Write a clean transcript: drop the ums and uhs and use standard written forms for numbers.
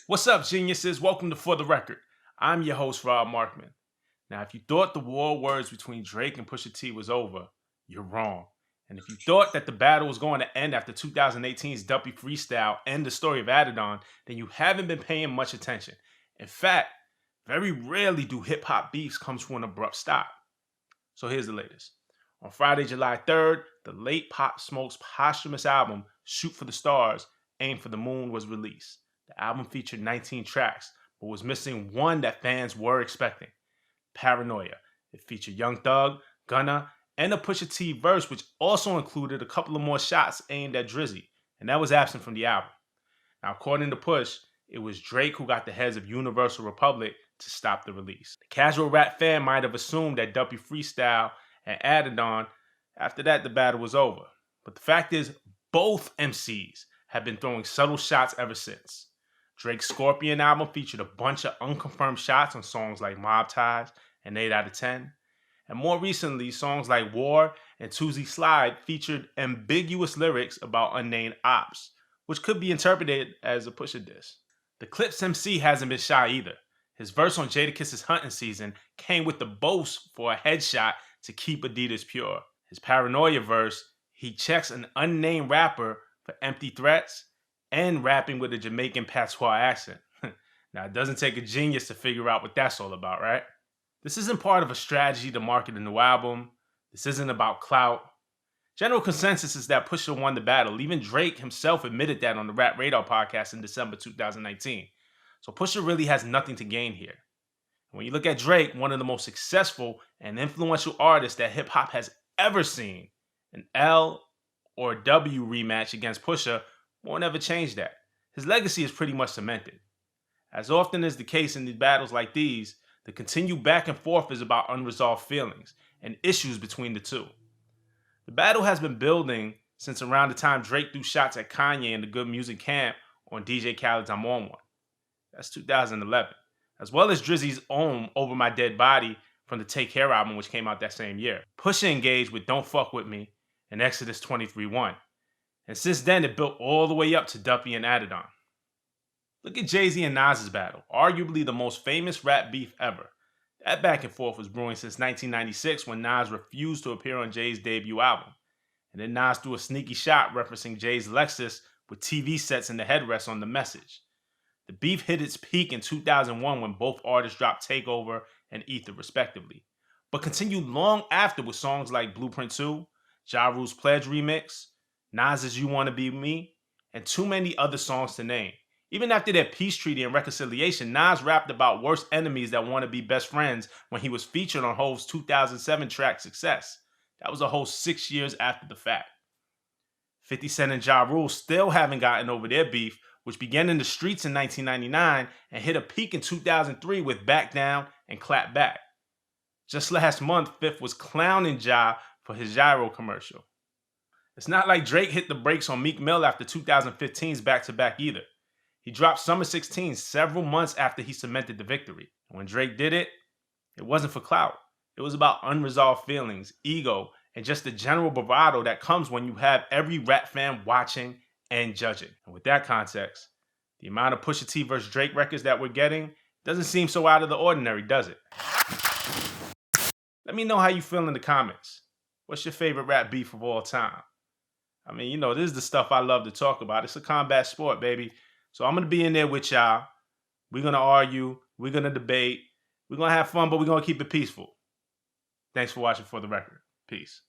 What's up, geniuses? Welcome to For the Record. I'm your host, Markman. Now, if you thought the war of words between Drake and Pusha-T was over, you're wrong. And if you thought that the battle was going to end after 2018's Duppy Freestyle and the story of Adidon, then you haven't been paying much attention. In fact, very rarely do hip-hop beefs come to an abrupt stop. So here's the latest. On Friday, July 3rd, the late Pop Smoke's posthumous album, Shoot for the Stars, Aim for the Moon, was released. The album featured 19 tracks, but was missing one that fans were expecting: Paranoia. It featured Young Thug, Gunna, and a Pusha T verse, which also included a couple of more shots aimed at Drizzy, and that was absent from the album. Now, according to Push, it was Drake who got the heads of Universal Republic to stop the release. The casual rap fan might have assumed that Duppy Freestyle and Adidon, after that, the battle was over. But the fact is, both MCs have been throwing subtle shots ever since. Drake's Scorpion album featured a bunch of unconfirmed shots on songs like Mob Ties and 8 out of 10. And more recently, songs like War and Tuesday Slide featured ambiguous lyrics about unnamed ops, which could be interpreted as a Pusha diss. The Clips MC hasn't been shy either. His verse on Jadakiss's Hunting Season came with the boast for a headshot to keep Adidas pure. His Paranoia verse, he checks an unnamed rapper for empty threats and rapping with a Jamaican patois accent. Now, it doesn't take a genius to figure out what that's all about, right? This isn't part of a strategy to market a new album. This isn't about clout. General consensus is that Pusha won the battle. Even Drake himself admitted that on the Rap Radar podcast in December 2019. So Pusha really has nothing to gain here. When you look at Drake, one of the most successful and influential artists that hip-hop has ever seen, an L or W rematch against Pusha won't ever change that. His legacy is pretty much cemented. As often is the case in these battles like these, the continued back and forth is about unresolved feelings and issues between the two. The battle has been building since around the time Drake threw shots at Kanye in the Good Music camp on DJ Khaled's I'm On One. That's 2011. As well as Drizzy's own Over My Dead Body from the Take Care album, which came out that same year. Pusha engaged with Don't Fuck With Me and Exodus 23:1. And since then, it built all the way up to Duppy and Adidon. Look at Jay-Z and Nas's battle, arguably the most famous rap beef ever. That back and forth was brewing since 1996 when Nas refused to appear on Jay's debut album. And then Nas threw a sneaky shot referencing Jay's Lexus with TV sets in the headrest on The Message. The beef hit its peak in 2001 when both artists dropped Takeover and Ether respectively, but continued long after with songs like Blueprint 2, Ja Rule's Pledge remix, Nas's You Wanna Be Me, and too many other songs to name. Even after their peace treaty and reconciliation, Nas rapped about worst enemies that want to be best friends when he was featured on Hov's 2007 track Success. That was a whole 6 years after the fact. 50 Cent and Ja Rule still haven't gotten over their beef, which began in the streets in 1999 and hit a peak in 2003 with Back Down and Clap Back. Just last month, Fifth was clowning Ja for his Gyro commercial. It's not like Drake hit the brakes on Meek Mill after 2015's back-to-back either. He dropped Summer 16 several months after he cemented the victory. And when Drake did it, it wasn't for clout. It was about unresolved feelings, ego, and just the general bravado that comes when you have every rap fan watching and judging. And with that context, the amount of Pusha T versus Drake records that we're getting doesn't seem so out of the ordinary, does it? Let me know how you feel in the comments. What's your favorite rap beef of all time? I mean, you know, this is the stuff I love to talk about. It's a combat sport, baby. So I'm going to be in there with y'all. We're going to argue. We're going to debate. We're going to have fun, but we're going to keep it peaceful. Thanks for watching For the Record. Peace.